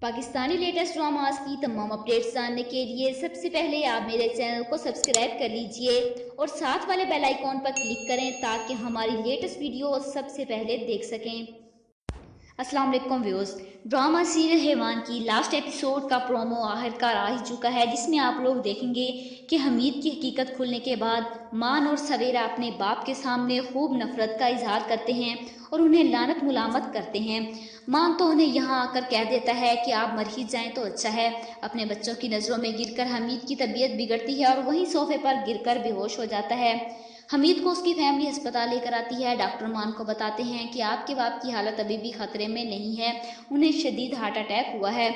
Pakistani latest dramas की तमाम updates जानने के लिए सबसे पहले आप मेरे चैनल को सब्सक्राइब कर लीजिए और साथ वाले बेल आइकॉन पर क्लिक करें ताकि हमारी लेटेस्ट वीडियो सबसे पहले देख सकें। अस्सलाम वालेकुम व्यूअर्स, ड्रामा सीरियल हैवान की लास्ट एपिसोड का प्रोमो आखिरकार आ ही चुका है, जिसमें आप लोग देखेंगे कि हमीद की हकीकत खुलने के बाद मान और सवेरा अपने बाप के सामने खूब नफरत का इजहार करते हैं और उन्हें लानत मुलामत करते हैं। मान तो उन्हें यहाँ आकर कह देता है कि आप मर ही जाएं तो अच्छा है। अपने बच्चों की नज़रों में गिरकर हमीद की तबीयत बिगड़ती है और वहीं सोफे पर गिरकर बेहोश हो जाता है। हमीद को उसकी फैमिली अस्पताल लेकर आती है। डॉक्टर मान को बताते हैं कि आपके बाप की हालत अभी भी खतरे में नहीं है, उन्हें शदीद हार्ट अटैक हुआ है।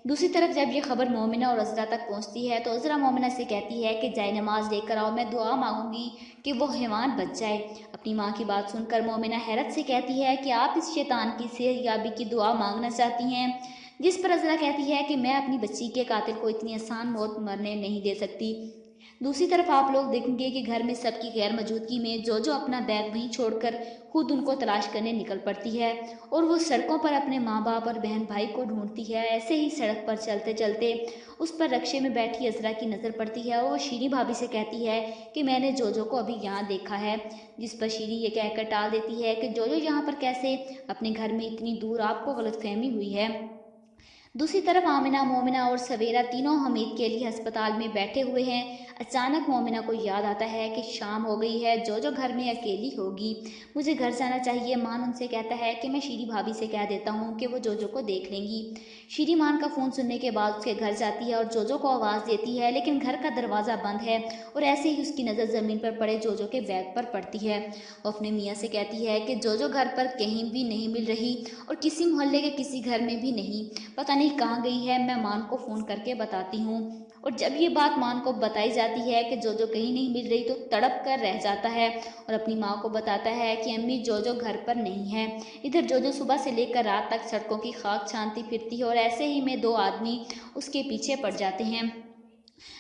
दूसरी तरफ जब ये खबर मोमिना और अजरा तक पहुंचती है तो अजरा मोमिना से कहती है कि जाए नमाज लेकर आओ, मैं दुआ मांगूंगी कि वो हैवान बच जाए। अपनी माँ की बात सुनकर मोमिना हैरत से कहती है कि आप इस शैतान की सेहतयाबी की दुआ मांगना चाहती हैं, जिस पर अजरा कहती है कि मैं अपनी बच्ची के कातिल को इतनी आसान मौत मरने नहीं दे सकती। दूसरी तरफ आप लोग देखेंगे कि घर में सबकी गैर मौजूदगी में जो अपना बैग वहीं छोड़कर खुद उनको तलाश करने निकल पड़ती है और वो सड़कों पर अपने माँ बाप और बहन भाई को ढूंढती है। ऐसे ही सड़क पर चलते चलते उस पर रक्शे में बैठी अजरा की नज़र पड़ती है और वो शीरी भाभी से कहती है कि मैंने जोजो को अभी यहाँ देखा है, जिस पर शीरी ये कहकर टाल देती है कि जोजो यहाँ पर कैसे, अपने घर में इतनी दूर आपको गलतफहमी हुई है। दूसरी तरफ आमिना, मोमिना और सवेरा तीनों हमीद के लिए अस्पताल में बैठे हुए हैं। अचानक मोमिना को याद आता है कि शाम हो गई है, जो घर में अकेली होगी, मुझे घर जाना चाहिए। मान उनसे कहता है कि मैं शीरी भाभी से कह देता हूँ कि वो जोजो को देख लेंगी। शीरी मान का फ़ोन सुनने के बाद उसके घर जाती है और जोजो को आवाज़ देती है, लेकिन घर का दरवाज़ा बंद है और ऐसे ही उसकी नज़र ज़मीन पर पड़े जोजो के बैग पर पड़ती है। वो अपने मियाँ से कहती है कि जोजो घर पर कहीं भी नहीं मिल रही और किसी मोहल्ले के किसी घर में भी नहीं, पता नहीं कहाँ गई है, मैं मान को फ़ोन करके बताती हूँ। और जब ये बात मान को बताई जाती है कि जोजो कहीं नहीं मिल रही तो तड़प कर रह जाता है और अपनी माँ को बताता है कि अम्मी जोजो घर पर नहीं है। इधर जोजो सुबह से लेकर रात तक सड़कों की खाक छानती फिरती है और ऐसे ही में दो आदमी उसके पीछे पड़ जाते हैं।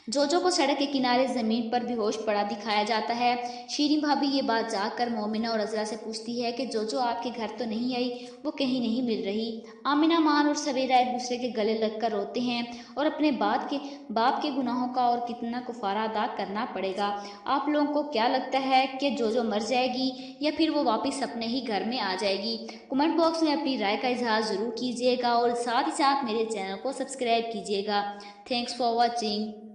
जोजो को सड़क के किनारे ज़मीन पर बेहोश पड़ा दिखाया जाता है। शीरी भाभी ये बात जाकर मोमिना और अजरा से पूछती है कि जोजो आपके घर तो नहीं आई, वो कहीं नहीं मिल रही। आमिना, मान और सवेरा एक दूसरे के गले लगकर रोते हैं और अपने बाप के गुनाहों का और कितना कुफारा अदा करना पड़ेगा। आप लोगों को क्या लगता है कि जोजो मर जाएगी या फिर वो वापस अपने ही घर में आ जाएगी? कमेंट बॉक्स में अपनी राय का इजहार ज़रूर कीजिएगा और साथ ही साथ मेरे चैनल को सब्सक्राइब कीजिएगा। Thanks for watching.